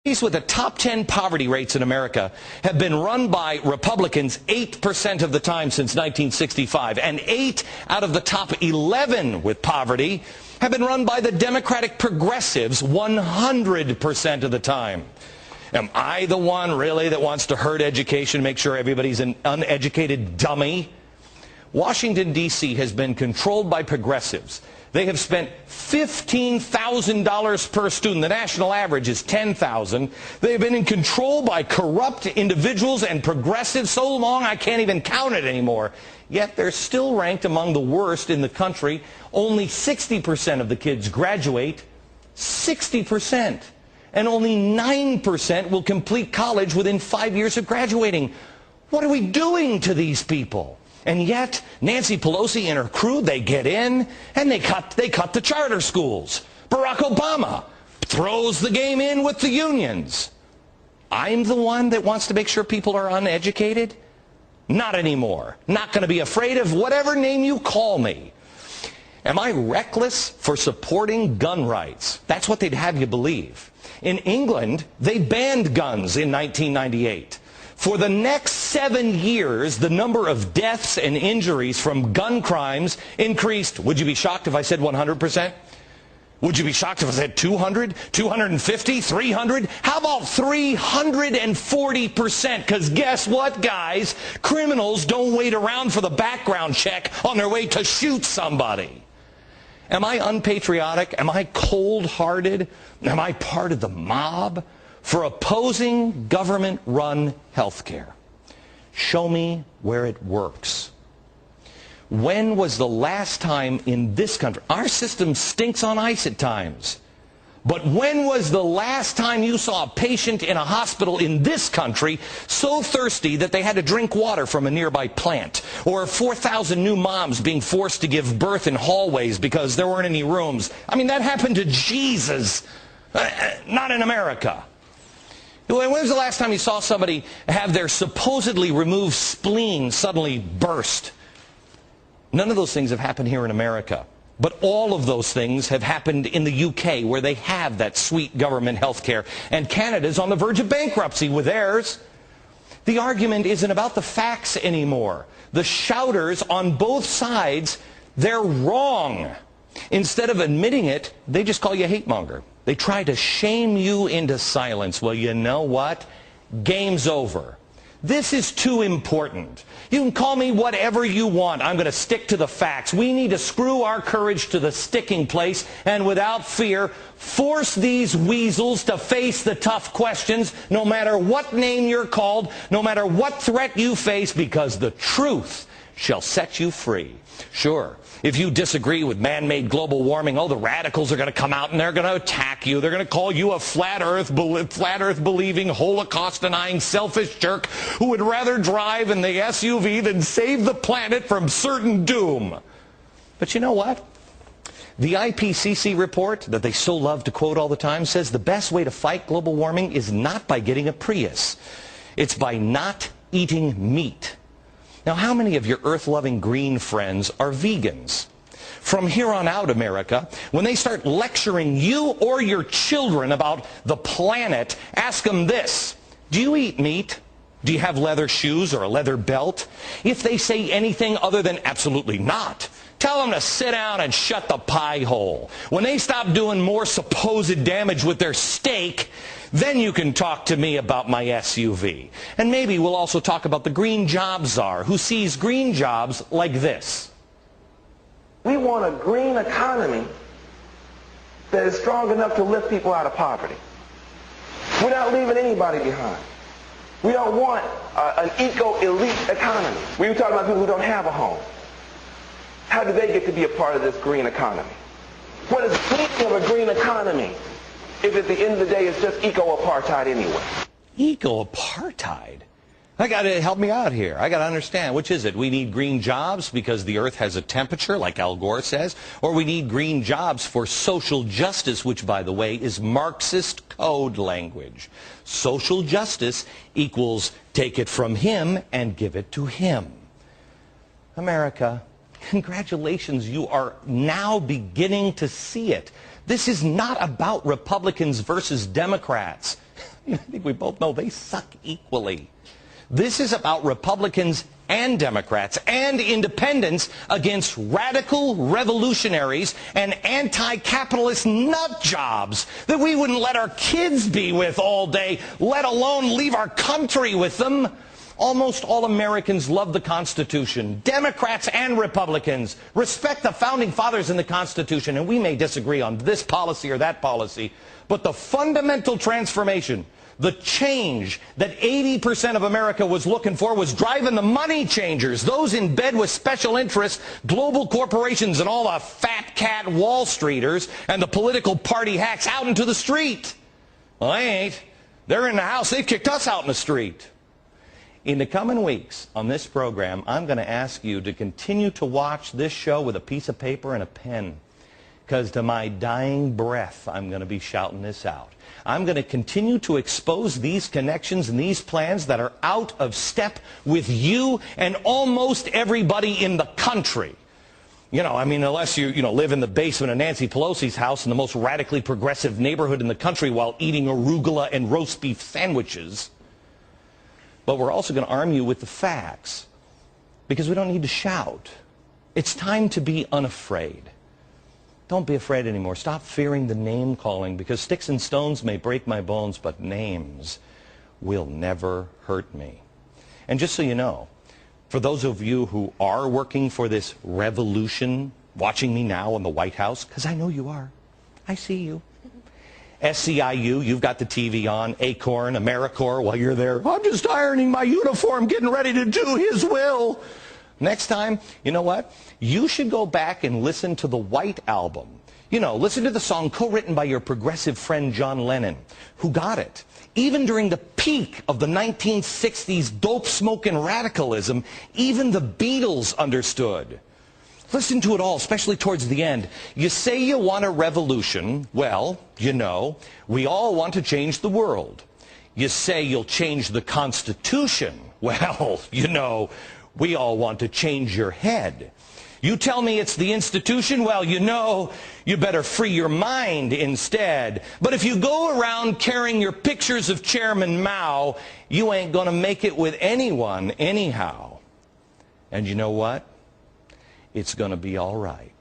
With the top 10 poverty rates in America have been run by Republicans 8% of the time since 1965, and 8 out of the top 11 with poverty have been run by the Democratic progressives 100% of the time. Am I the one really that wants to hurt education, make sure everybody's an uneducated dummy? Washington, D.C. has been controlled by progressives. They have spent $15,000 per student. The national average is $10,000. They have been in control by corrupt individuals and progressives so long I can't even count it anymore. Yet they're still ranked among the worst in the country. Only 60% of the kids graduate. 60%. And only 9% will complete college within 5 years of graduating. What are we doing to these people? And yet, Nancy Pelosi and her crew, they get in and they cut the charter schools. Barack Obama throws the game in with the unions. I'm the one that wants to make sure people are uneducated? Not anymore. Not going to be afraid of whatever name you call me. Am I reckless for supporting gun rights? That's what they'd have you believe. In England, they banned guns in 1998. For the next 7 years, the number of deaths and injuries from gun crimes increased. Would you be shocked if I said 100%? Would you be shocked if I said 200, 250, 300? How about 340%? Because guess what, guys? Criminals don't wait around for the background check on their way to shoot somebody. Am I unpatriotic? Am I cold-hearted? Am I part of the mob for opposing government-run health care? Show me where it works. When was the last time in this country? Our system stinks on ice at times. But when was the last time you saw a patient in a hospital in this country so thirsty that they had to drink water from a nearby plant? Or 4,000 new moms being forced to give birth in hallways because there weren't any rooms? I mean, that happened to Jesus, not in America. When was the last time you saw somebody have their supposedly removed spleen suddenly burst? None of those things have happened here in America. But all of those things have happened in the UK, where they have that sweet government health care. And Canada's on the verge of bankruptcy with theirs. The argument isn't about the facts anymore. The shouters on both sides, they're wrong. Instead of admitting it, they just call you a hate monger. They try to shame you into silence. Well, you know what? Game's over. This is too important. You can call me whatever you want. I'm going to stick to the facts. We need to screw our courage to the sticking place and without fear force these weasels to face the tough questions no matter what name you're called, no matter what threat you face, because the truth shall set you free. Sure, if you disagree with man-made global warming, the radicals are going to come out and they're going to attack you. They're going to call you a flat earth believing, Holocaust-denying, selfish jerk who would rather drive in the SUV than save the planet from certain doom. But you know what? The IPCC report that they so love to quote all the time says the best way to fight global warming is not by getting a Prius. It's by not eating meat. Now, how many of your earth-loving green friends are vegans? From here on out, America, when they start lecturing you or your children about the planet, ask them this: do you eat meat? Do you have leather shoes or a leather belt? If they say anything other than absolutely not, tell them to sit down and shut the pie hole. When they stop doing more supposed damage with their steak, then you can talk to me about my SUV. And maybe we'll also talk about the green job czar who sees green jobs like this. We want a green economy that is strong enough to lift people out of poverty. We're not leaving anybody behind. We don't want an eco-elite economy. We were talking about people who don't have a home. How do they get to be a part of this green economy? What is the meaning of a green economy if at the end of the day it's just eco-apartheid anyway? Eco-apartheid? I got to help me out here. I got to understand, which is it? We need green jobs because the earth has a temperature, like Al Gore says, or we need green jobs for social justice, which, by the way, is Marxist code language. Social justice equals take it from him and give it to him. America, congratulations, you are now beginning to see it. This is not about Republicans versus Democrats. I think we both know they suck equally. This is about Republicans and Democrats and independents against radical revolutionaries and anti-capitalist nut jobs that we wouldn't let our kids be with all day, let alone leave our country with them. Almost all Americans love the Constitution. Democrats and Republicans respect the Founding Fathers and the Constitution, and we may disagree on this policy or that policy, but the fundamental transformation, the change that 80% of America was looking for, was driving the money changers, those in bed with special interests, global corporations, and all the fat cat Wall Streeters and the political party hacks out into the street. Well, they ain't. They're in the house. They've kicked us out in the street. In the coming weeks on this program, I'm going to ask you to continue to watch this show with a piece of paper and a pen, because to my dying breath, I'm going to be shouting this out. I'm going to continue to expose these connections and these plans that are out of step with you and almost everybody in the country. You know, I mean, unless you live in the basement of Nancy Pelosi's house in the most radically progressive neighborhood in the country while eating arugula and roast beef sandwiches. But we're also going to arm you with the facts, because we don't need to shout. It's time to be unafraid. Don't be afraid anymore. Stop fearing the name calling, because sticks and stones may break my bones, but names will never hurt me. And just so you know, for those of you who are working for this revolution, watching me now in the White House, because I know you are. I see you. SCIU, you've got the TV on, Acorn, AmeriCorps, while you're there. I'm just ironing my uniform, getting ready to do his will. Next time, you know what? You should go back and listen to the White Album. You know, listen to the song co-written by your progressive friend John Lennon, who got it. Even during the peak of the 1960s dope-smoking radicalism, even the Beatles understood. Listen to it all, especially towards the end. You say you want a revolution. Well, you know, we all want to change the world. You say you'll change the Constitution. Well, you know, we all want to change your head. You tell me it's the institution. Well, you know, you better free your mind instead. But if you go around carrying your pictures of Chairman Mao, you ain't going to make it with anyone anyhow. And you know what? It's going to be all right.